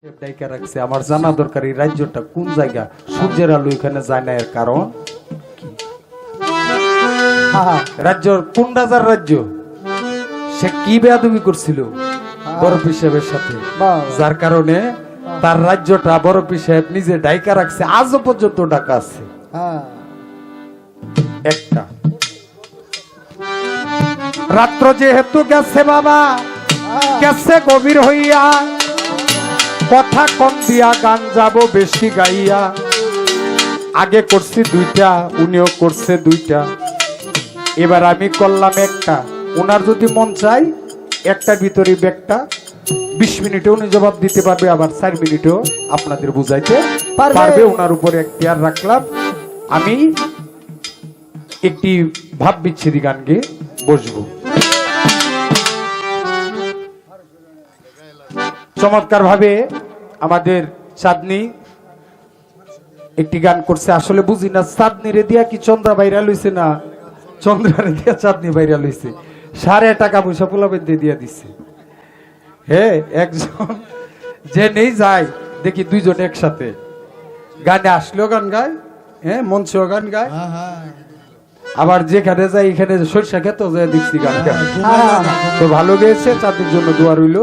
ডাইকা রাখছে আমার জানা দরকার এই রাজ্যটা কোন জায়গা সূর্যের আলো এখানে যায় না এর কারণ রাজ্য কোন রাজার রাজ্য সে কি বেয়াদবি করছিল বড় পিসাবের সাথে যার কারণে তার রাজ্যটা বড় পিসাব নিজে ডাইকা রাখছে আজও পর্যন্ত ডাকা আছে একটা রাত্র যেহেতু গেছে বাবা গেছে গভীর হইয়া কথা কম দিয়া গান যাব বেশি গাইয়া আগে করছি দুইটা উনিও করছে দুইটা এবার আমি করলাম একটা ওনার যদি মন চাই একটা ভিতরে ব্যাগটা 20 মিনিটে উনি জবাব দিতে পারবে আবার 4 মিনিটেও আপনাদের বুঝাইতে পারবে ওনার উপরে এখতিয়ার রাখলাম আমি একটি ভাব বিচ্ছেদী গান গেয়ে বসবো চমৎকার ভাবে আমাদের চাঁদনি একটি গান করছে আসলে বুঝি না চাঁদনি রে দিয়া কি চন্দ্রা ভাইরাল হইছে না চন্দ্রা রে দিয়া চাঁদনি ভাইরাল হইছে সারে টাকা পয়সা পোলাপেন দিয়ে দিছে হ্যাঁ একজন যে নেই যায় দেখি দুইজন একসাথে গানে আসলেও গান গায় হ্যাঁ মঞ্চেও গান গায় আবার যেখানে যাই এখানে সরষা খেতে যায় দেখছি গান গায় তো ভালো গেছে চাঁদের জন্য দোয়া রইল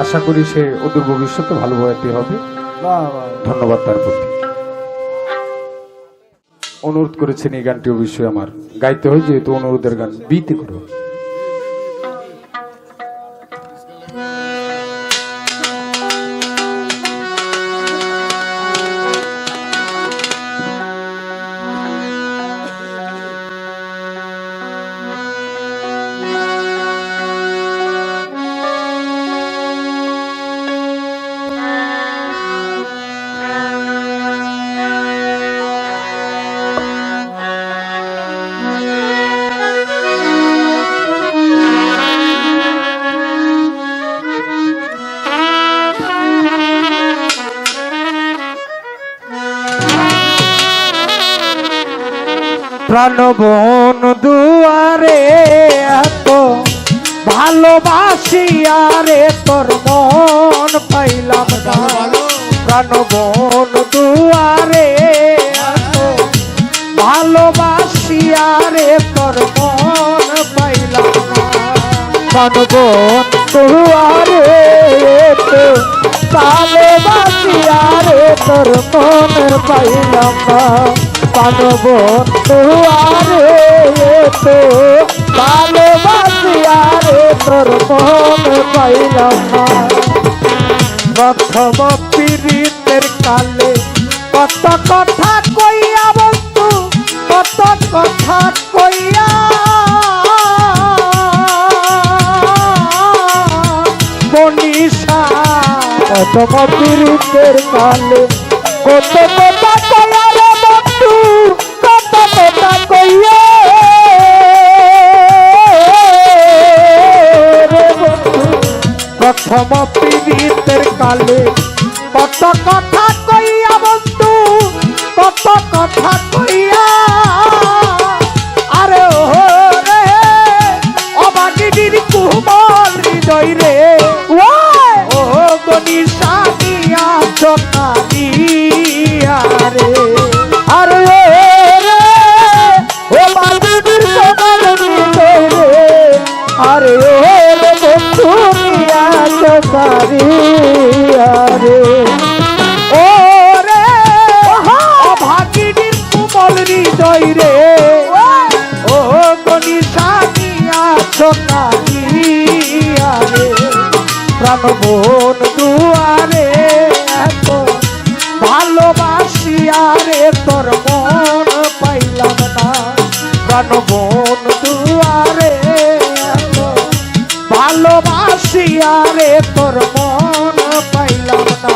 আশা করি সে অদূর ভবিষ্যতে ভালো হতে হবে ধন্যবাদ তার প্রতি অনুরোধ করেছেন এই গানটি অবশ্যই আমার গাইতে হয় যেহেতু অনুরোধের গান বিতে করো প্রাণবন দুয়ারে এত ভালোবাসিয়ারে তোর মন পাইলাম না প্রাণবন দুয়ারে এত ভালোবাসিয়ারে তোর মন পাইলাম না প্রাণবন দুয়ারে এত ভালোবাসিয়ারে তোর মন পাইলাম না বন্ধুয়ারে তো ভালোবাসিয়ারে তোর মন পাইলাম না প্রথম পীড়িতের কালে কত কথা কইয়া বন্ধু কত কথা কইয়া মনীষা প্রথম পীড়িতের কালে কত কথা কইয়া কত কথা কইয়া প্রথম পীড়িতের কালে কত কথা কইয়া বন্ধু কত কথা কইয়া আরে ও রে অবাগিনীর কুমল হৃদয় রে ও গনিশা দিয়া চোখা দিয়া রে আরে রে ও বাদুর সবার হৃদয় রে আরে ও রে বন্ধু দিয়া চোখারিয়া রে ও রে অভাগিনীর কুমল হৃদয় রে ও গনিশা দিয়া চোখারিয়া রে প্রাণবন দুয়ারে এত ভালোবাসিয়ারে তোর মন পাইলাম না প্রাণবন দুয়ারে এত ভালোবাসিয়ারে তোর মন পাইলাম না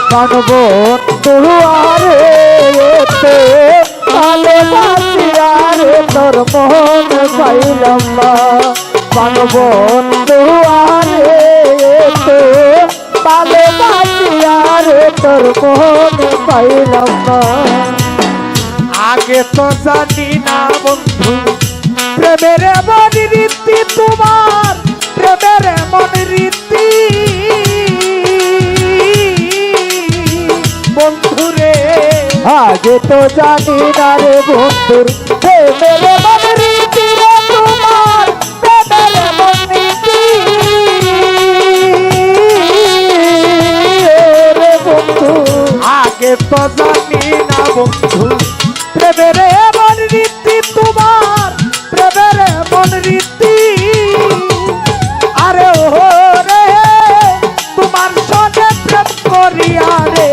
প্রাণবন দুয়ারে এত ভালোবাসিয়ারে তোর মন পাইলাম না প্রাণবন দুয়ারে এত ভালোবাসিয়ারে তোর মন পাইলাম না আগে তো জানি না বন্ধু প্রেমের এমন রীতি তোমার প্রেমের এমন রীতি আগে তো জানি না রে বন্ধুর প্রেমের মনরীতি রে তোমার প্রেমের মনরীতি রে বন্ধু আগে তো জানি না বন্ধু প্রেমের এমন রীতি তোমার প্রেমের এমন রীতি আরে ও রে তোমার সঙ্গে প্রেম করিয়া রে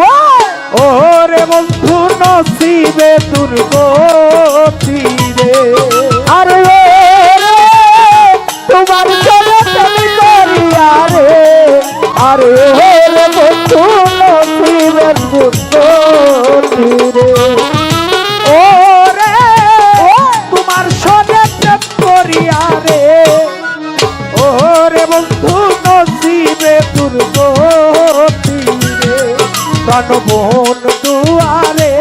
ও রে বন্ধু নসিবে দুর্গতি রে আরে ও রে তোমার সঙ্গে প্রেম করিয়া রে আরে ও রে বন্ধু নসিবের দুর্গতি রে ও রে তোমার সঙ্গে প্রেম করিয়া রে ও রে বন্ধু নসিবে দুর্গতি রে প্রাণবন দুয়ারে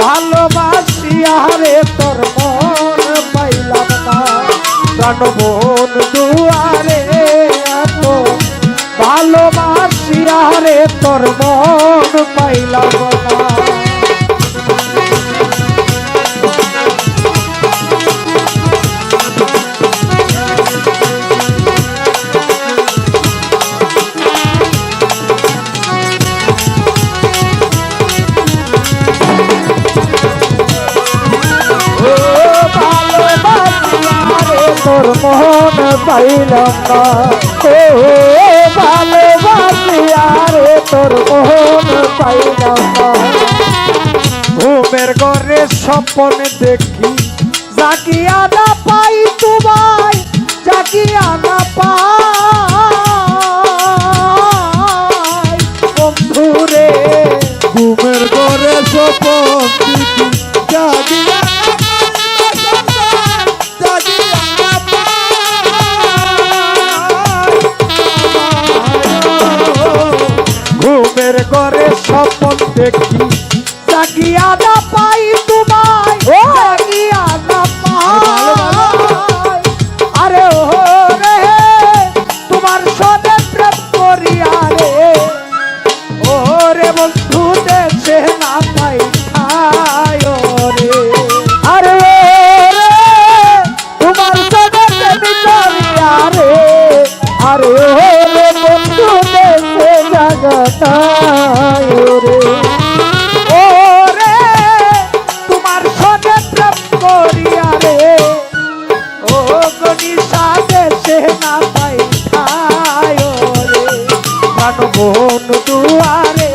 ভালোবাসিয়া রে তোর মন পাইলাম না প্রাণবন দুয়ারে ভালোবাসিয়া রে তোর মন পাইলাম না তোর মন পাইলাম না ও ভালোবাসিয়া রে তোর মন পাইলাম না ঘুমের ঘরে স্বপ্ন দেখি জাগিয়া না পাই তোমায় জাগিয়া না পাই বন্ধুরে ঘুমের ঘরে স্বপ্ন দেখি জাগিয়া ঘুমের ঘরে স্বপ্ন দেখি জাগিয়া না পাই তোমায় জাগিয়া না পাই আরে ও রে তোমার সঙ্গে প্রেম করিয়া রে ও রে বন্ধু দেশে না পাই ঠায় রে আরে ও রে তোমার সঙ্গে প্রেম করিয়া রে আরে ও রে বন্ধু দেশে জাগতায় রে ও রে তোমার সঙ্গে প্রেম করিয়া রে ও গনিশা দেশে না পাই ঠায় রে প্রাণবন দুয়ারে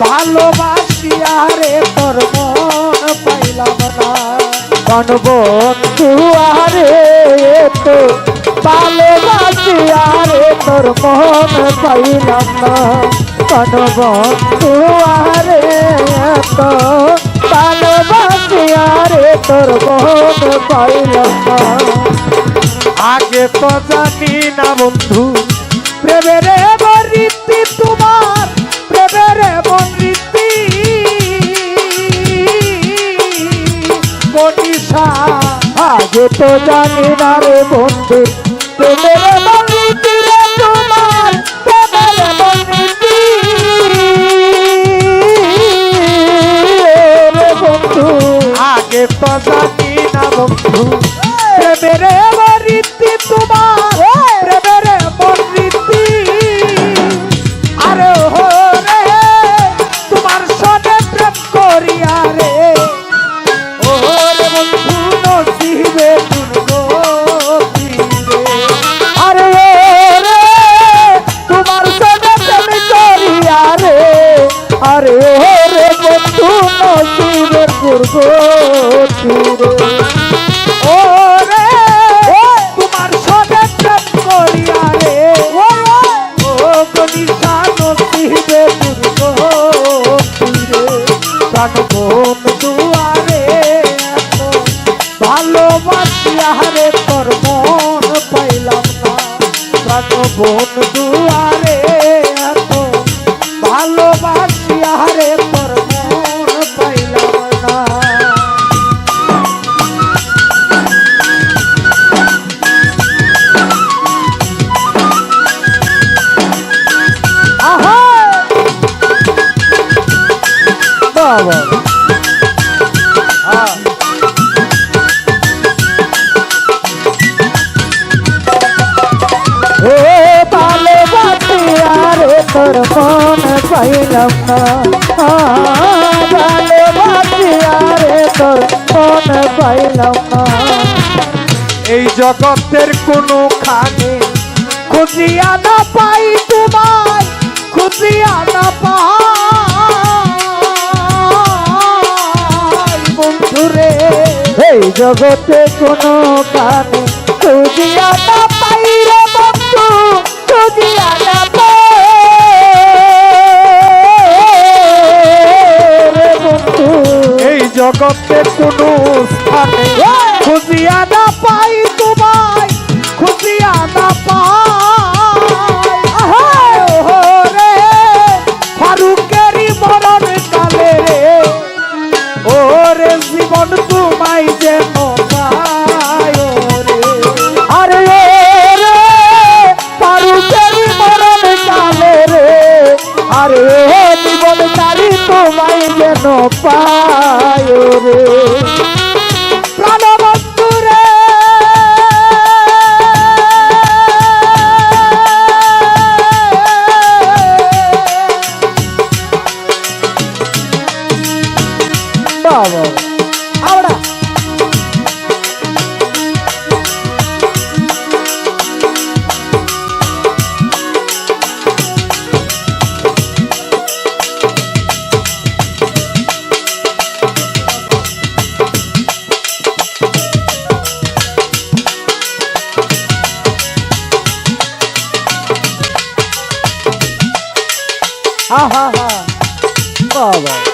ভালোবাসিয়া রে তোর মন পাইলাম না কোন বন্ধু আরে তো ভালোবাসিয়া রে তোর মন পাইলাম না কোন বন্ধু আরে তো ভালোবাসিয়া রে তোর মন পাইলাম না আগে তো জানি না বন্ধু প্রেমের এমন রীতি তোমার প্রেমের এমন রীতি কনিশা আগে তো জানি না রে বন্ধু প্রেমের মনরীতি রে তোমার প্রেমের মনরীতি রে বন্ধু আগে তো জানি না বন্ধু প্রেমের এমন রীতি তোমার প্রেমের এমন রীতি আরে ও রে তোমার সঙ্গে প্রেম করিয়া রে ও রে বন্ধু নসিবে দুর্গতি রে আরে ও রে তোমার সঙ্গে প্রেম করিয়া রে আরে ও রে বন্ধু নসিবের দুর্গতি রে ও রে তোমার সঙ্গে প্রেম করিয়া রে ও গনিশা নসিবে দুর্গতি রে প্রাণবন দুয়ারে ভালোবাসিয়া রে তোর মন পাইলাম না প্রাণবন দুয়ারে ভালোবাসিয়া রে তোর মন পাইলাম না বাবা ও ভালোবাসি আরে তোর মন পাইলাম না ভালোবাসি আরে তোর মন পাইলাম না এই জগতের কোনো খানে খুঁজিয়া না পাই তোমায় খুঁজিয়া না পাই বন্ধুরে এই জগতে কোনো কানে খুঁজিয়া না পাই রে বন্ধু খুঁজিয়া না পাই রে বন্ধু এই জগতের কোনো স্থানে খুঁজিয়া না পাই তোমায় খুঁজিয়া না পাই রে ফারুকেরই মরণ কালে রে ওরে জীবন তোমায় যেন পায় রে আরে রে ফারুকেরই মরণ কালে রে আরে জীবন তারি তোমায় যেন পায় রে প্রাণবন্ধু রে বাবা ahora ha ha বাবা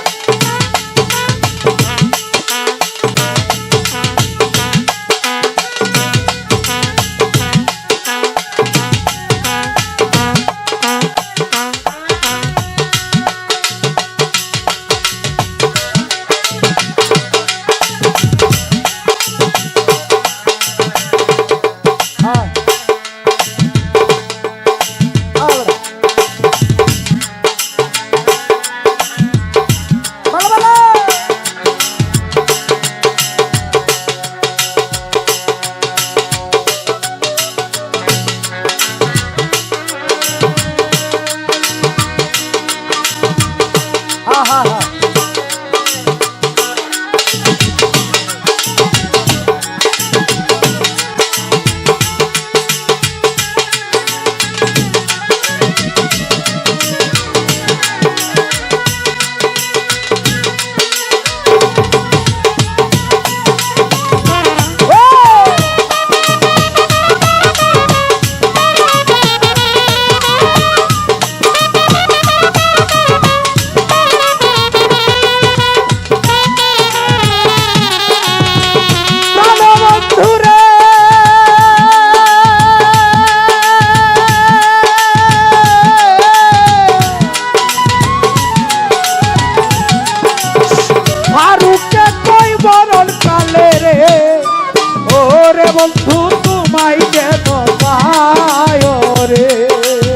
বন্ধু তোমায় যেন পায় রে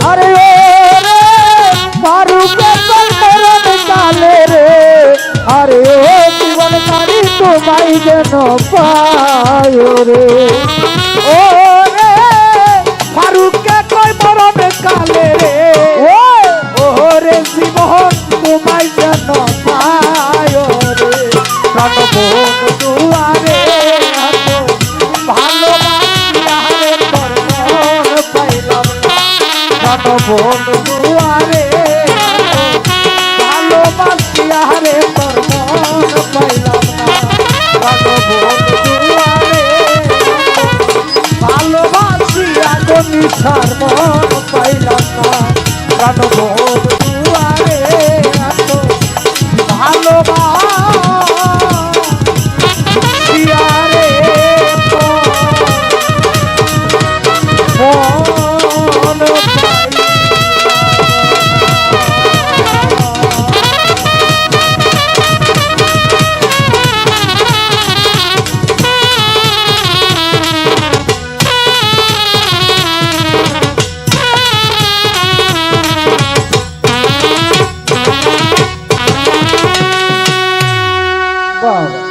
আরে রে ফারুকের মরণ কালে রে আরে জীবন কারি তোমায় যেন পায় রে ও রে ফারুকে কই মরণ কালে রে ও রে জীবন তোমায় যেন পায় রে প্রাণ বন্ধু আরে বন্ধু আরে ভালোবাসিয়া রে তোর মন পাইলাম না বন্ধু আরে ভালোবাসিয়া নিশার মন পাইলাম না বন্ধু আরে ভালোবাসিয়া রে মন বাবা